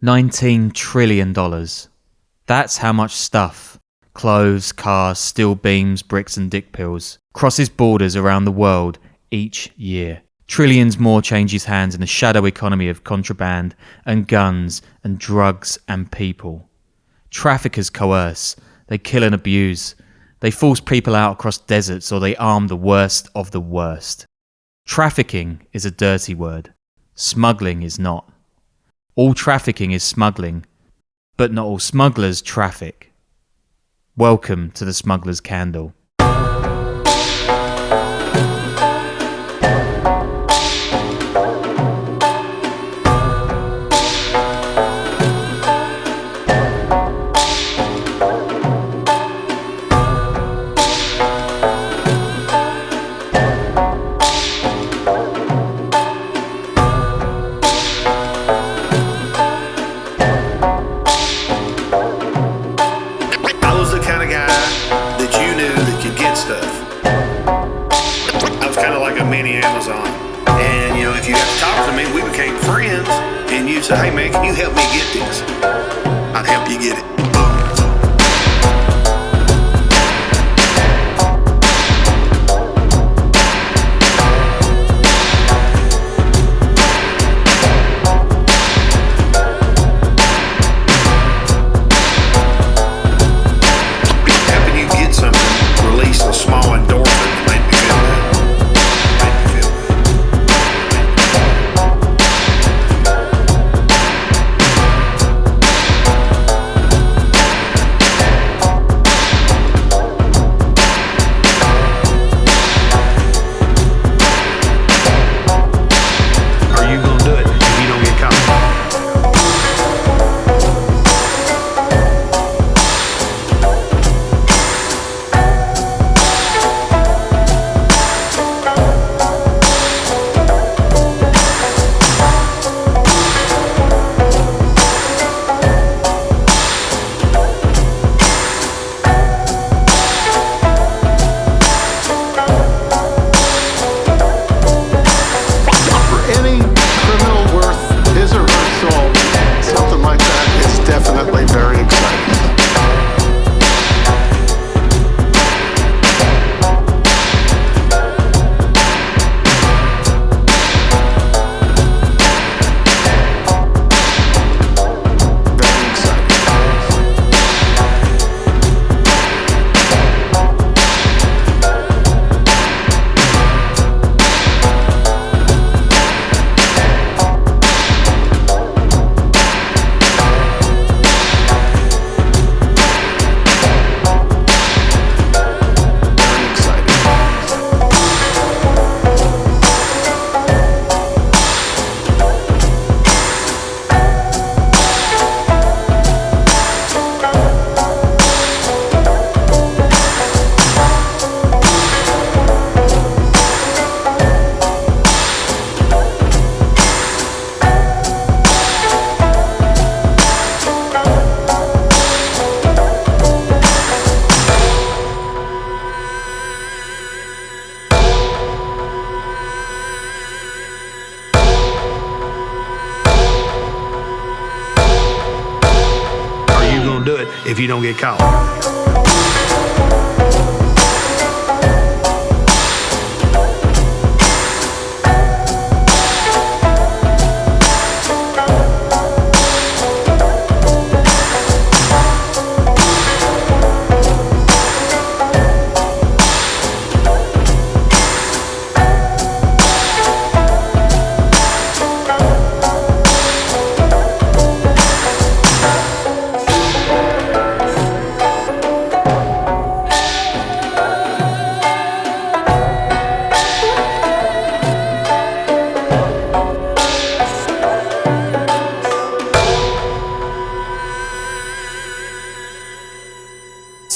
$19 trillion. That's how much stuff, clothes, cars, steel beams, bricks and dick pills, crosses borders around the world each year. Trillions more changes hands in the shadow economy of contraband and guns and drugs and people. Traffickers coerce, they kill and abuse, they force people out across deserts, or they arm the worst of the worst. Trafficking is a dirty word. Smuggling is not. All trafficking is smuggling, but not all smugglers traffic. Welcome to the Smuggler's Candle. So, hey man, can you help me get this? I'd help you get it. Helping you get something, release a small endorphin, make me feel good. If you don't get caught.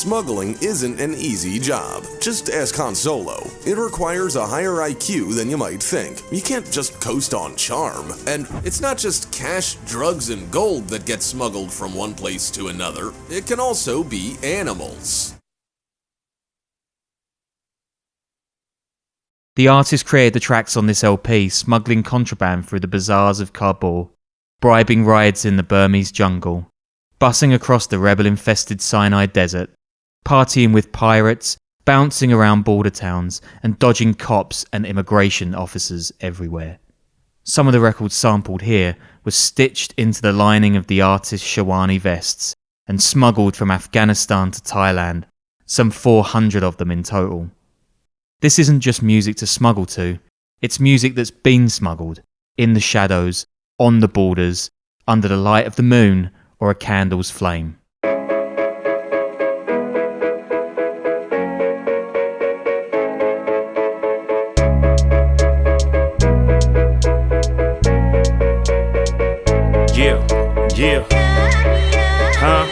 Smuggling isn't an easy job. Just ask Han Solo. It requires a higher IQ than you might think. You can't just coast on charm. And it's not just cash, drugs, and gold that get smuggled from one place to another. It can also be animals. The artist created the tracks on this LP, smuggling contraband through the bazaars of Kabul. bribing rides in the Burmese jungle, bussing across the rebel-infested Sinai desert, partying with pirates, bouncing around border towns, and dodging cops and immigration officers everywhere. Some of the records sampled here were stitched into the lining of the artist's Sherwani vests and smuggled from Afghanistan to Thailand, some 400 of them in total. This isn't just music to smuggle to, it's music that's been smuggled, in the shadows, on the borders, under the light of the moon or a candle's flame. Yeah, huh?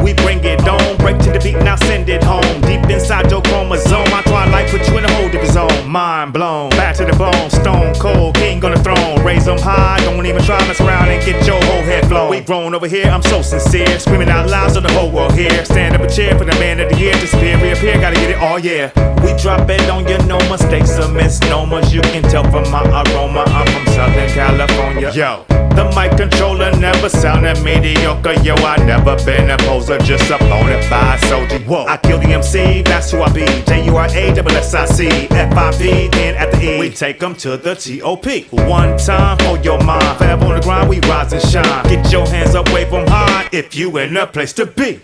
We bring it on, break to the beat, now send it home. Deep inside your chromosome, my twilight put you in a whole different zone. Mind blown, back to the bone, stone cold, king on the throne. Raise them high, don't even try to mess around and get your whole head blown. We grown over here, I'm so sincere, screaming out loud so the whole world hear. Stand up a chair for the man of the year, disappear, reappear, gotta get it all, yeah. We drop it on you, no mistakes or misnomers. You can tell from my aroma, I'm from Southern California. Yo, the mic controller never sounded mediocre. Yo, I never been a poser, just a bona fide soldier. Whoa, I kill the MC, that's who I be. Jurassic, FIV, then at the E, we take them to the TOP. One time for your mind, forever on the grind, we rise and shine. Get your hands up, wave them high, if you in a place to be.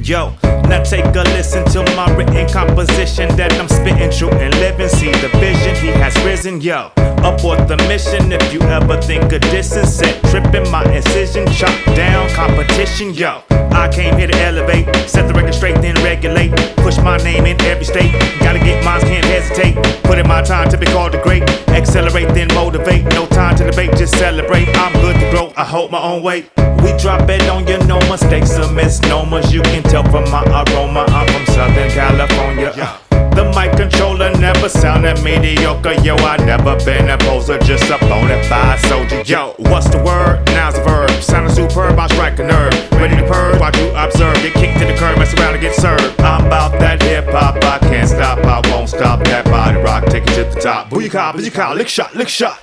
Yo, now take a listen to my written composition that I'm spitting true and living. See the vision, he has risen, yo. Abort the mission if you ever think of distance. Set tripping, my incision, chop down competition, yo. I came here to elevate, set the record straight, then regulate. Push my name in every state, gotta get mine, can't hesitate. Put in my time to be called the great. Accelerate, then motivate, no time to debate, just celebrate. I'm good to grow, I hold my own weight. We drop it on you, no mistakes or misnomers. You can tell from my aroma, I'm from Southern California. The mic controller never sounded mediocre. Yo, I never been a poser, just a bona fide soldier. Yo, what's the word? Now's the verb. Sounding superb, I strike a nerve. Ready to purge, watch you observe. Get kicked to the curb, mess around and get served. I'm about that hip hop, I can't stop, I won't stop. That body rock, take it to the top. Booyaka, lick shot, lick shot.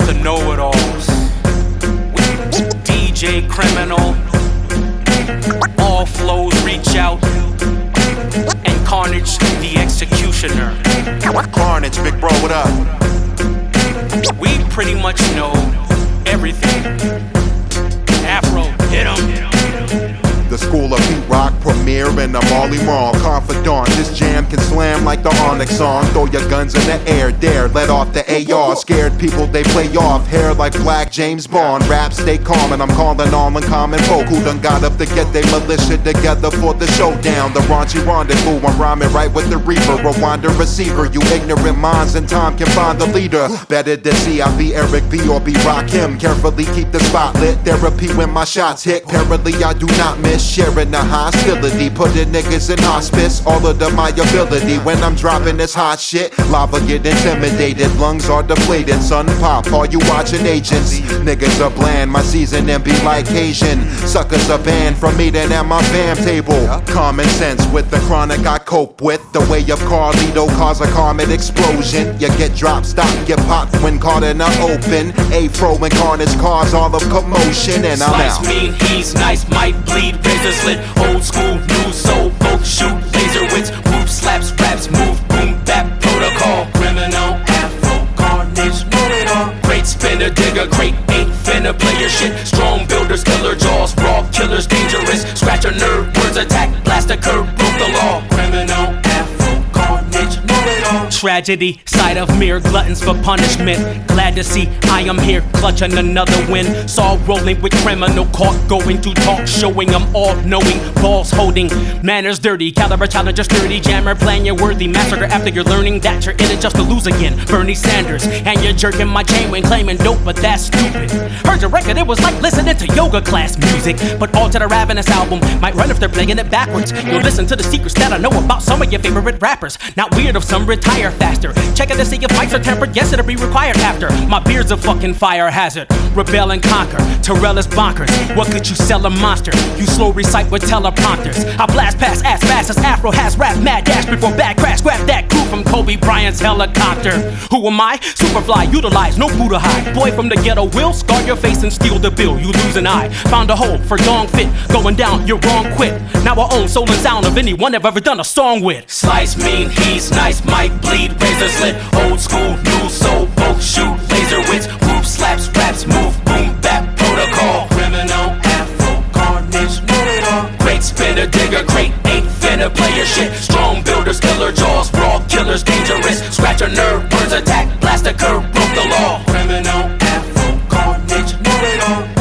The know-it-alls, DJ Criminal, all flows reach out, and Carnage the Executioner. Carnage, big bro, what up? We pretty much know everything. Afro, hit 'em. The school of beat rock premiere and I'm all wrong. Confidant, this jam can slam like the Onyx song. Throw your guns in the air, dare, let off the AR. Scared people, they play off, hair like Black James Bond. Rap stay calm and I'm calling all uncommon folk who done got up to get they militia together for the showdown. The raunchy rendezvous, I'm rhyming right with the reaper. Rewind the receiver, you ignorant minds in time can find the leader. Better to see I be Eric B or be Rock him. Carefully keep the spot lit, therapy when my shots hit. Parallel I do not miss. Sharing the hostility, putting niggas in hospice. All of the my ability when I'm dropping this hot shit. Lava get intimidated, lungs are deflated. Sun pop, are you watching agents? Niggas are bland, my seasoning be like Asian. Suckers are banned from eating at my fam table. Common sense with the chronic I cope with. The way of Carlito cause a comet explosion. You get dropped, stop, get popped when caught in the open. Afro and Carnage cause all of commotion and I'm Slice out. mean, he's nice, might bleed, razor slit, old school, new soul, both shoot, laser wits, whoop, slaps, raps, move, boom, bap, protocol, criminal, afro, Carnage, know it all. Great spinner, digger, great, ain't finna play your shit. Strong builders, killer jaws, raw killers, dangerous, scratch a nerve, words attack, blast a curve, broke the law, criminal, afro, Carnage, know it all. Tragedy, sight of mere gluttons for punishment. Glad to see I am here, clutching another win. Saw rolling with criminal, caught going to talk, showing I'm all knowing, balls holding, manners dirty, caliber challenger sturdy, jammer playing your worthy, massacre after you're learning that you're in it just to lose again. Bernie Sanders, and you're jerking my chain when claiming dope, but that's stupid. Heard your record, it was like listening to yoga class music, but all to the Ravenous album might run if they're playing it backwards. You'll listen to the secrets that I know about some of your favorite rappers. Not weird if some retire faster. Check it to see if fights are tempered, yes it'll be required after. My beard's a fucking fire hazard. Rebel and conquer, Terrell is bonkers. What could you sell a monster? You slow recite with teleprompters. I blast past ass fast as Afro has rap mad dash before bad crash. Grab that crew from Kobe Bryant's helicopter. Who am I? Superfly, utilize, no Buddha high. Boy from the ghetto will scar your face and steal the bill. You lose an eye. Found a hole for dong fit. Going down, you're wrong quit. Now I own soul and sound of anyone I've ever done a song with. Slice mean, he's nice, might bleed, razor slit, old school, new soul, both shoot, laser wits, whoop, slaps, raps, move, boom, bap, protocol, criminal, afro, Carnage, know it all. Great spinner, digger, great, ain't finna play your shit. Strong builders, killer jaws, raw killers, dangerous, scratch a nerve, words attack, blast a curve, broke the law. Criminal, afro, Carnage, know it all.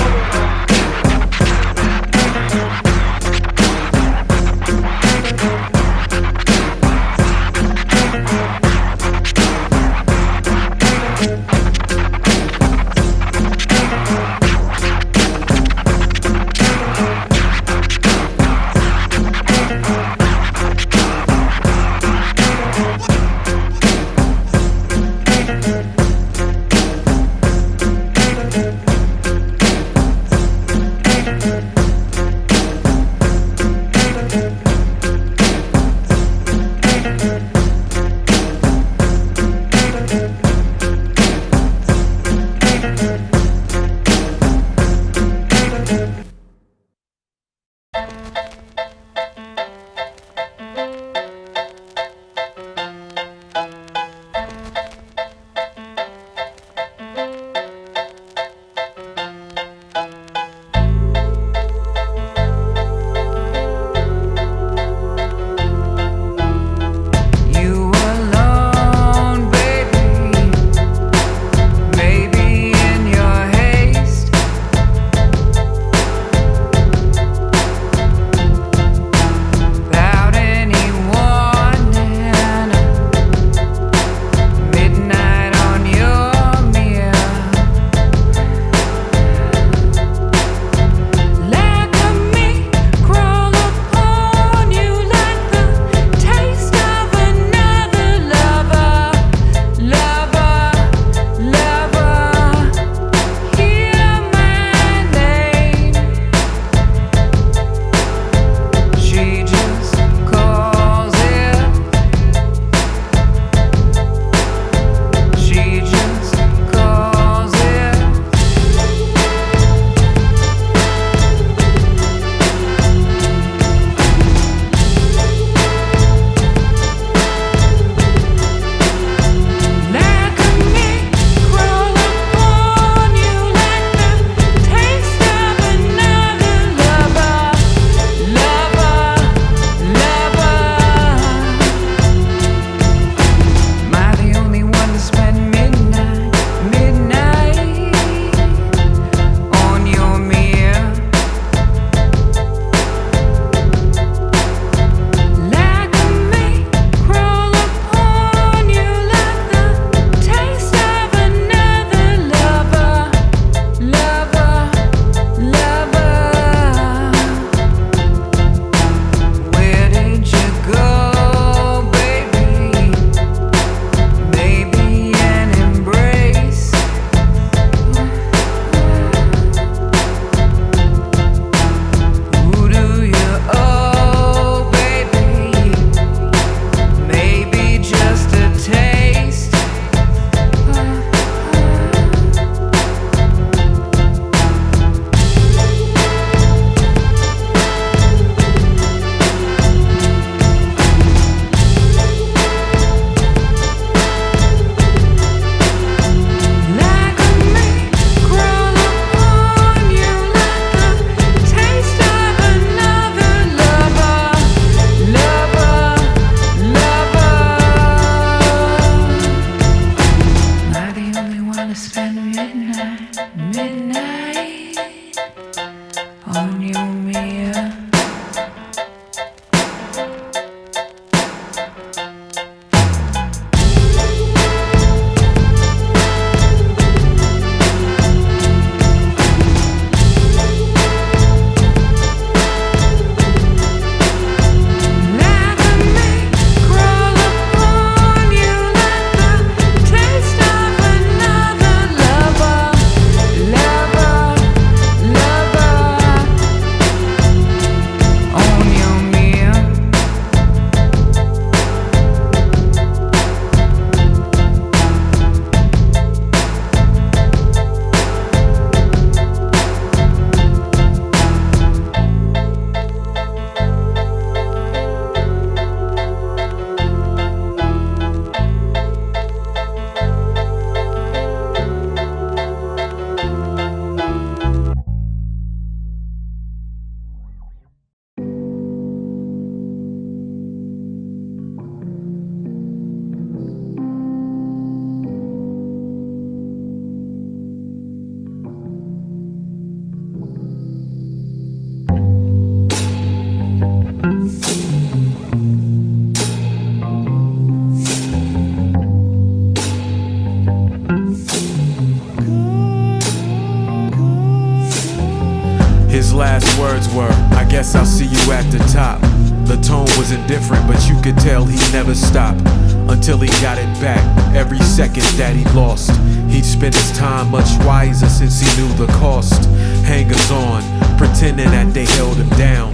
last words were, I guess I'll see you at the top. The tone was indifferent, but you could tell he never stopped until he got it back. Every second that he lost, he'd spent his time much wiser since he knew the cost. Hangers on, pretending that they held him down,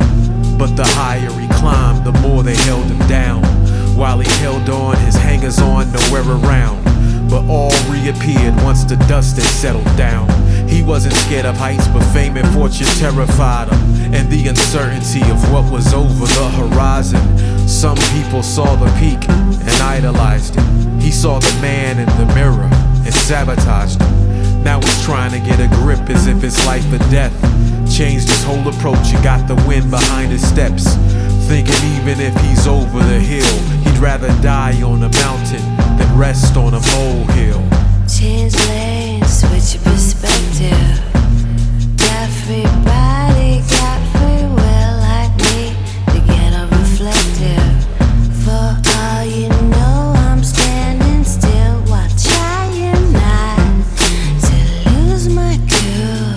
but the higher he climbed, the more they held him down. While he held on, his hangers on nowhere around, but all reappeared once the dust had settled down. He wasn't scared of heights, but fame and fortune terrified him, and the uncertainty of what was over the horizon. Some people saw the peak and idolized it. He saw the man in the mirror and sabotaged him. Now he's trying to get a grip as if it's life or death. Changed his whole approach and got the wind behind his steps, thinking even if he's over the hill, he'd rather die on a mountain than rest on a molehill. Change lanes, switch your perspective. Everybody got free will like me to get a reflective. For all you know, I'm standing still while trying not to lose my cool.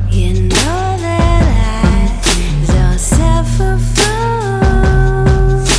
You know that I don't suffer fools.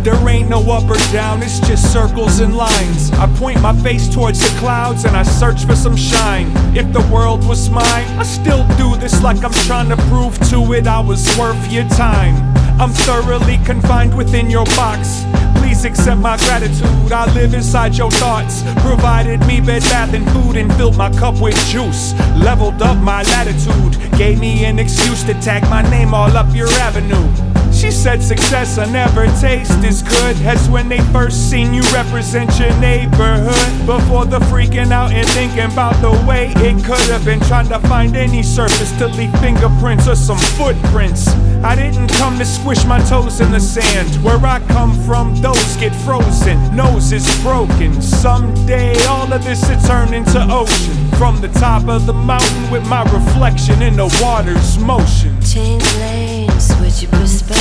There ain't no up or down, it's just circles and lines. I point my face towards the clouds and I search for some shine. If the world was mine, I still do this like I'm trying to prove to it I was worth your time. I'm thoroughly confined within your box. Please accept my gratitude, I live inside your thoughts. Provided me bed, bath, and food and filled my cup with juice. Leveled up my latitude, gave me an excuse to tag my name all up your avenue. She said success I never taste as good as when they first seen you represent your neighborhood. Before the freaking out and thinking about the way it could have been, trying to find any surface to leave fingerprints or some footprints. I didn't come to squish my toes in the sand. Where I come from, those get frozen, noses broken. Someday all of this will turn into ocean. From the top of the mountain with my reflection in the water's motion. Change lanes, switch your perspective.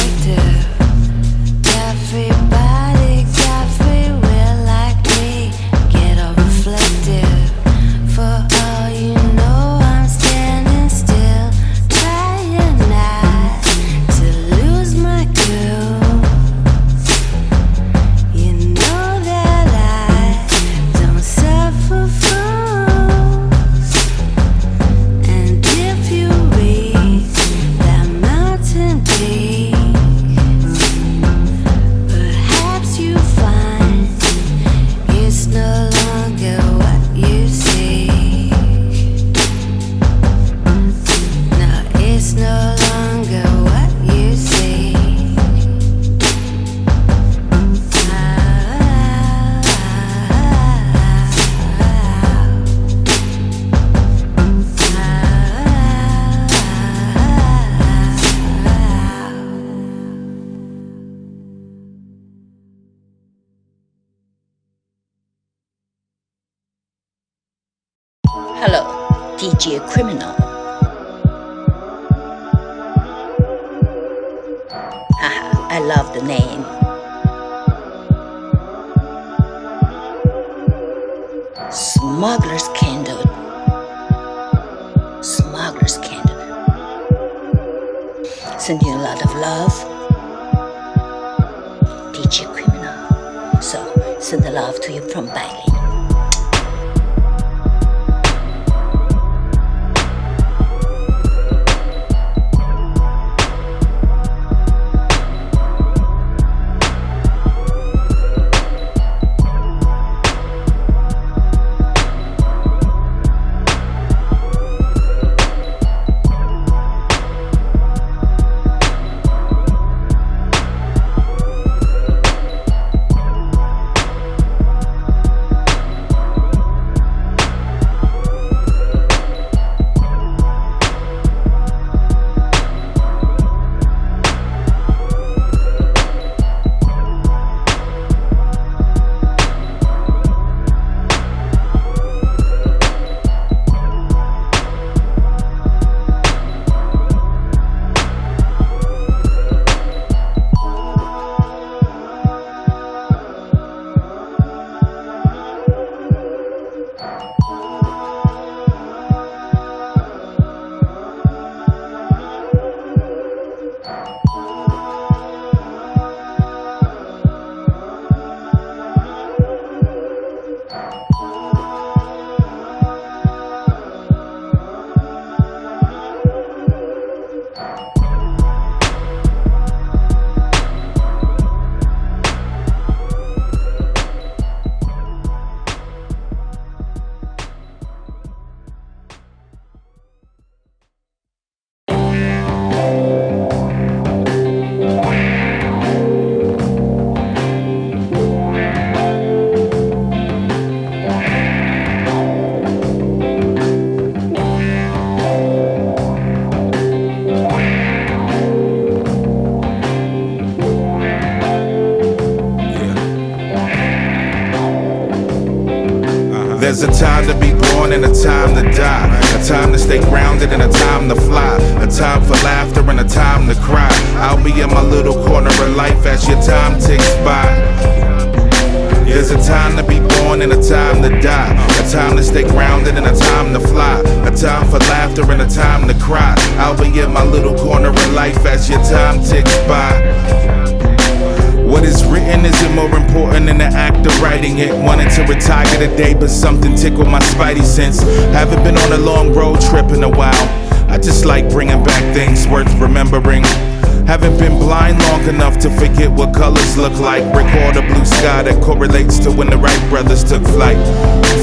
Everybody got free will like me, get all reflective. For all you know, I'm standing still, trying not to lose my cool. You know that I don't suffer fools. And if you reach that mountain peak, perhaps you find it's no longer what you seek. No, it's no longer what you seek. Hello, DJ Criminal. Haha, I love the name. Smuggler's Candle. Smuggler's Candle. Sending a lot of love. DJ Criminal. So, send the love to you from Bali. There's a time to be born and a time to die. A time to stay grounded and a time to fly. A time for laughter and a time to cry. I'll be in my little corner of life as your time ticks by. There's a time to be born and a time to die. A time to stay grounded and a time to fly. A time for laughter and a time to cry. I'll be in my little corner of life as your time ticks by. What is written isn't more important than the act of writing it. Wanted to retire today, but something tickled my spidey sense. Haven't been on a long road trip in a while. I just like bringing back things worth remembering. Haven't been blind long enough to forget what colors look like. Recall the blue sky that correlates to when the Wright brothers took flight.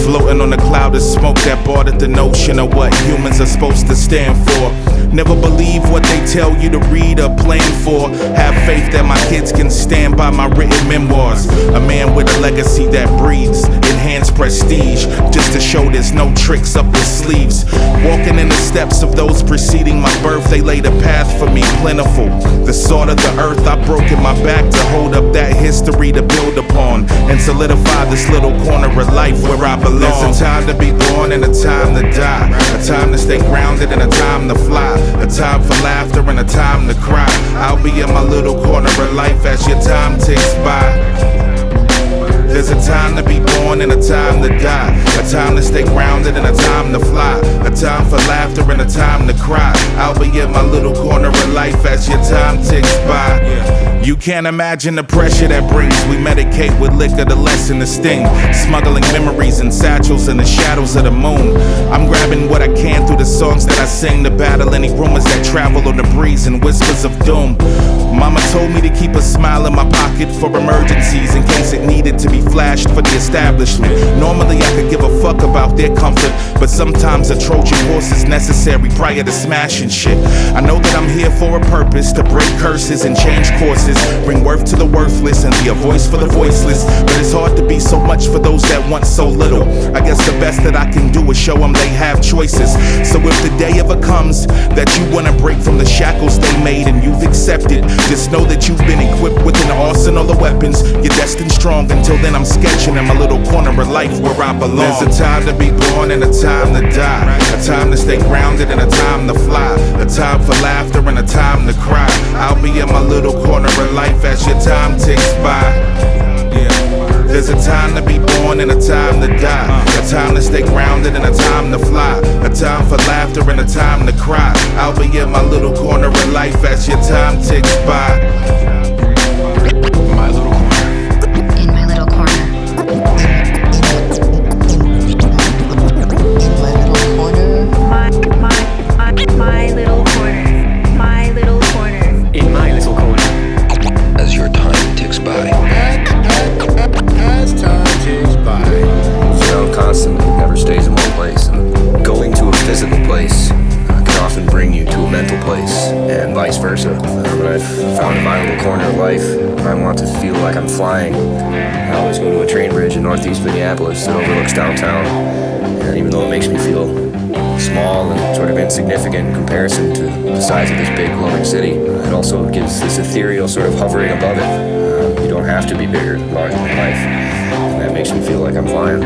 Floating on a cloud of smoke that boarded the notion of what humans are supposed to stand for. Never believe what they tell you to read or plan for. Have faith that my kids can stand by my written memoirs. A man with a legacy that breathes, enhanced prestige, just to show there's no tricks up his sleeves. Walking in the steps of those preceding my birth, they laid a path for me plentiful. The salt of the earth I broke in my back to hold up that history to build upon and solidify this little corner of life where I belong. There's a time to be born and a time to die. A time to stay grounded and a time to fly. A time for laughter and a time to cry. I'll be in my little corner of life as your time ticks by. There's a time to be born and a time to die. A time to stay grounded and a time to fly. A time for laughter and a time to cry. I'll be in my little corner of life as your time ticks by. You can't imagine the pressure that brings. We medicate with liquor to lessen the sting. Smuggling memories in satchels in the shadows of the moon. I'm grabbing what I can through the songs that I sing to battle any rumors that travel on the breeze and whispers of doom. Mama told me to keep a smile in my pocket for emergencies in case it needed to be flashed for the establishment. Normally I could give a fuck about their comfort, but sometimes a Trojan horse is necessary prior to smashing shit. I know that I'm here for a purpose, to break curses and change courses, bring worth to the worthless and be a voice for the voiceless. But it's hard to be so much for those that want so little. I guess the best that I can do is show them they have choices. So if the day ever comes that you wanna break from the shackles they made and you've accepted, just know that you've been equipped with an arsenal of weapons. You're destined strong. Until then I'm sketching in my little corner of life where I belong. There's a time to be born and a time to die. A time to stay grounded and a time to fly. A time for laughter and a time to cry. I'll be in my little corner of life as your time ticks by. There's a time to be born and a time to die. A time to stay grounded and a time to fly. A time for laughter and a time to cry. I'll be in my little corner of life as your time ticks by. My little corner. In my little corner. In my little corner. My little corner. My little corner. In my little corner. As your time ticks by. As time ticks by. You know, constantly, never stays in one place. And going to a physical place can often bring you to a mental place, and vice versa. What I've found in my little corner of life, when I want to feel like I'm flying, I always go to a train bridge in northeast Minneapolis that overlooks downtown. And even though it makes me feel small and sort of insignificant in comparison to the size of this big glowing city, it also gives this ethereal sort of hovering above it. You don't have to be bigger, larger than life, and that makes me feel like I'm flying.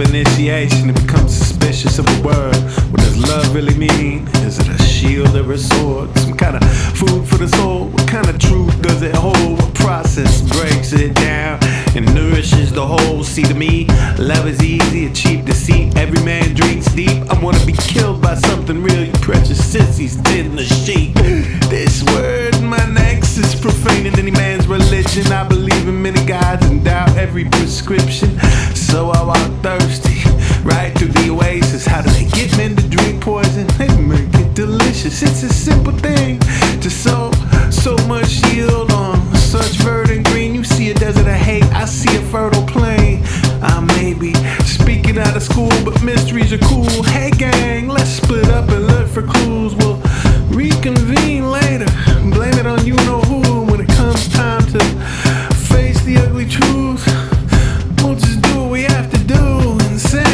Initiation, it becomes suspicious of a word. Well, there's love really mean? Is it a shield or a sword? Some kind of food for the soul? What kind of truth does it hold? What process breaks it down and nourishes the whole? See, to me, love is easy and cheap to see. Every man drinks deep. I wanna be killed by something real. You precious sissies tend to sheep. This word in my necks is profaning any man's religion. I believe in many gods and doubt every prescription. So I walk thirsty right through the oasis. How do they get men to drink poison? They make it delicious. It's a simple thing to sow so much yield on such verdant green. You see a desert of hate, I see a fertile plain. I may be speaking out of school, but mysteries are cool. Hey gang, let's split up and look for clues. We'll reconvene later, blame it on you know who. When it comes time to face the ugly truth, we'll just do what we have to do and sing.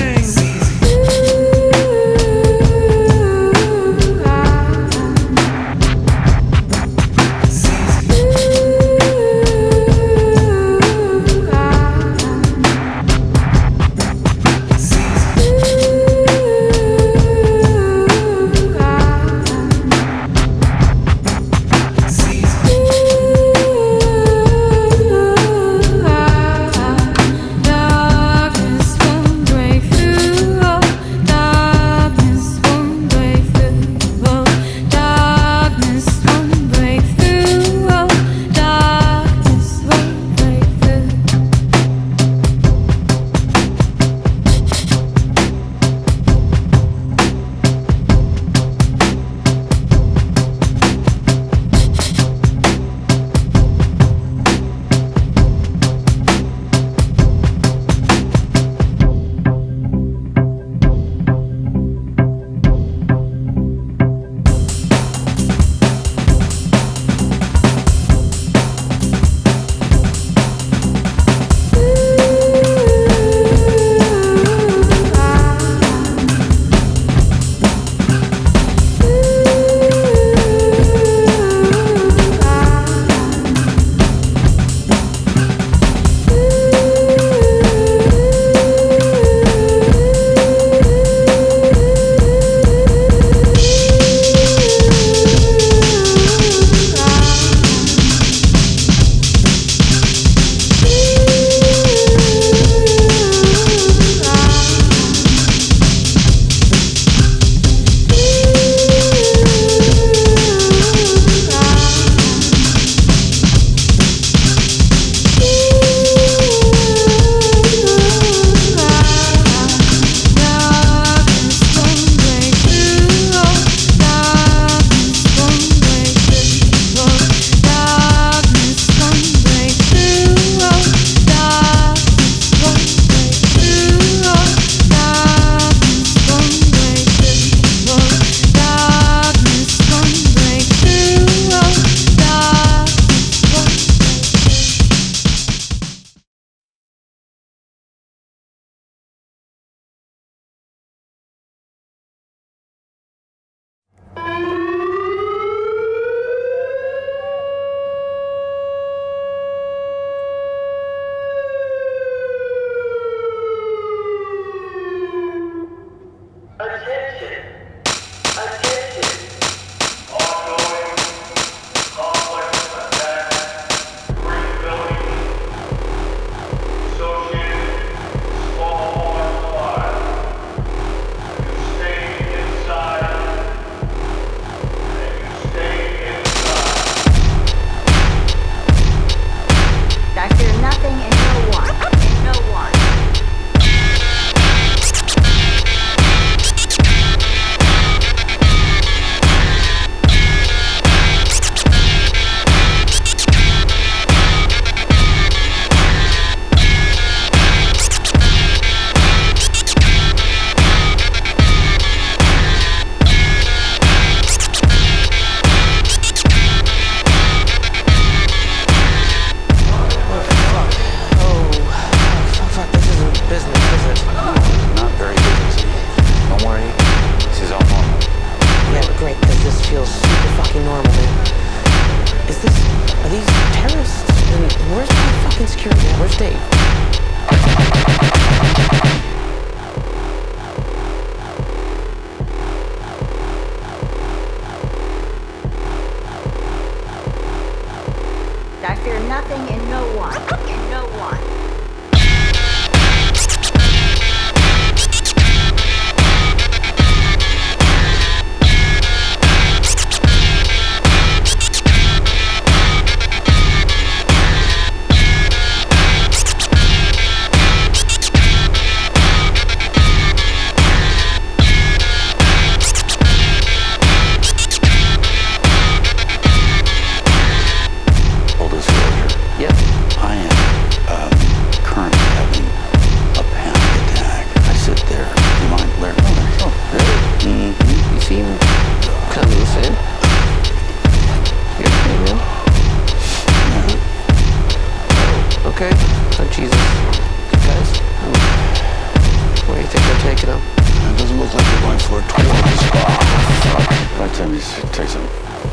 you know? It doesn't look like you're going for a tour of the spa. Right, Tim, take some.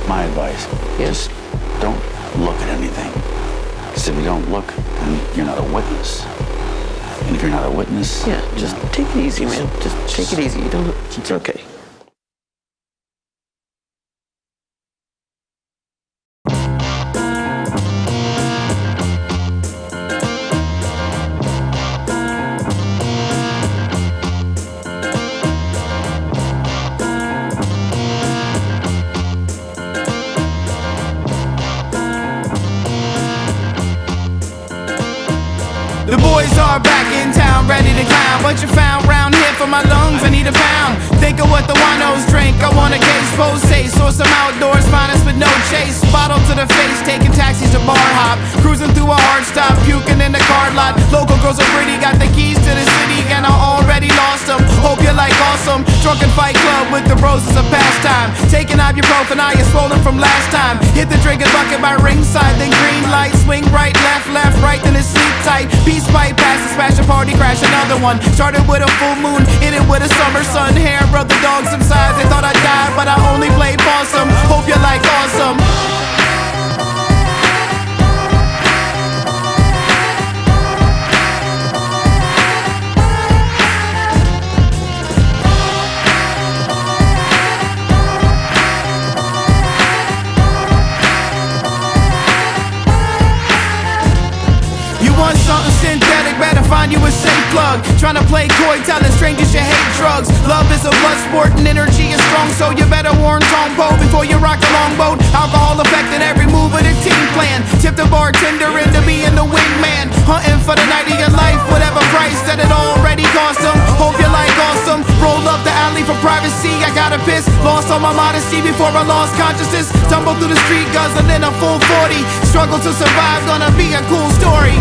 My advice. Yes. Don't look at anything. Because if you don't look, then you're not a witness. And if you're not a witness... Yeah, just take it easy, man. Just take it easy. You don't... It's okay. The boys are back in town, ready to clown. What you found round here for my lungs? I need a pound. Think of what the winos drink. I want a case, pose, source some outdoors, finest with no chase. Bottle to the face, taking taxis to bar hop. Cruising through a hard stop, puking in the car lot. Local girls are pretty, got the keys to the city, and I already lost them. Hope you like awesome. Drunken fight club with the bros is a pastime. Taking ibuprofen, I is swollen from last time. Hit the drinking bucket by ringside, then green light. Swing right, left, right, then it's sleep tight. Peace pipe, pass the smash a party, crash another one. Started with a full moon, hit it with a summer sun. Hair of the dog subsides, they thought I died, but I only played possum. Hope you like awesome. Want something synthetic, better find you a safe plug. Trying to play coy, telling strangers you hate drugs. Love is a blood sport and energy is strong, so you better warn Tom Poe before you rock the longboat. Alcohol affecting every move of the team plan. Tip the bartender into being the wingman. Hunting for the night of your life, whatever price that it already cost them. Hope you like awesome. Roll up the alley for privacy, I gotta piss. Lost all my modesty before I lost consciousness. Tumble through the street, guzzling in a full 40. Struggle to survive, gonna be a cool story.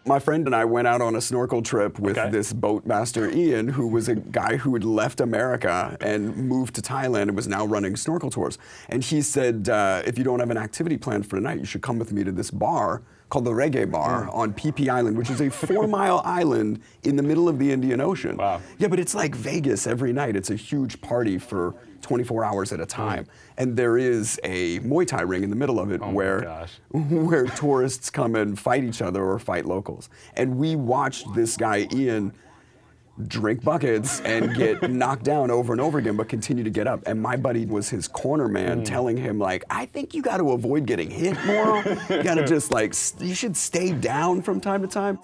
My friend and I went out on a snorkel trip with this boat master, Ian, who was a guy who had left America and moved to Thailand and was now running snorkel tours. And he said, if you don't have an activity planned for tonight, you should come with me to this bar called the Reggae Bar on PP Island, which is a 4-mile island in the middle of the Indian Ocean. Wow. Yeah, but it's like Vegas every night. It's a huge party for 24 hours at a time. And there is a Muay Thai ring in the middle of it where tourists come and fight each other or fight locals. And we watched this guy, Ian, drink buckets and get knocked down over and over again, but continue to get up. And my buddy was his corner man telling him, like, I think you got to avoid getting hit more. You got to just, like, you should stay down from time to time.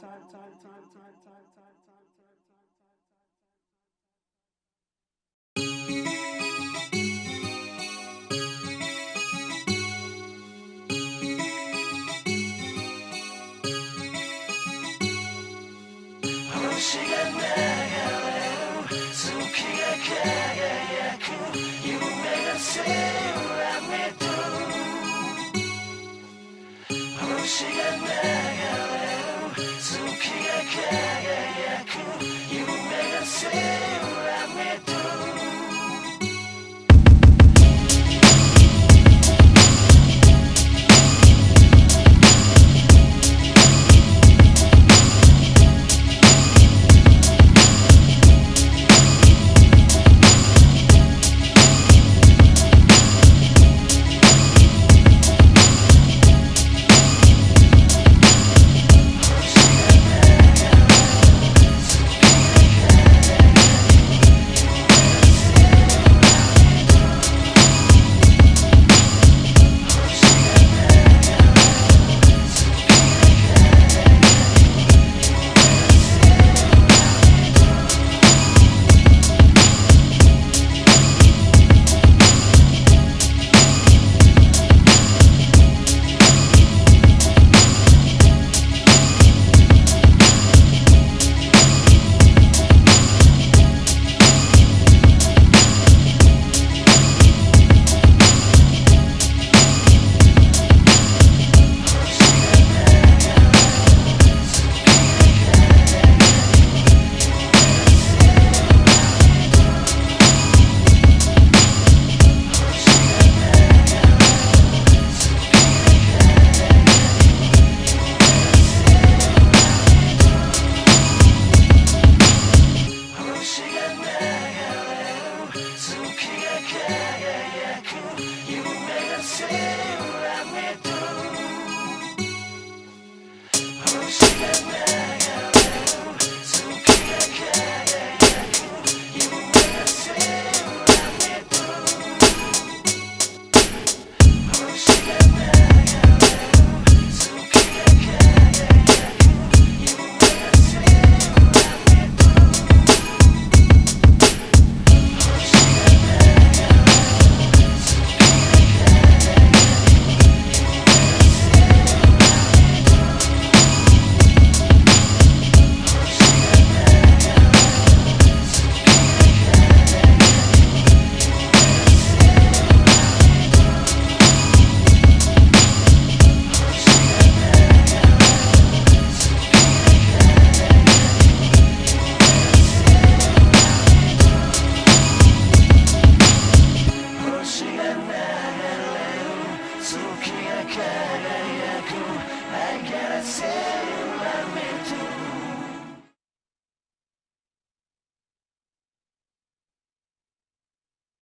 I gotta say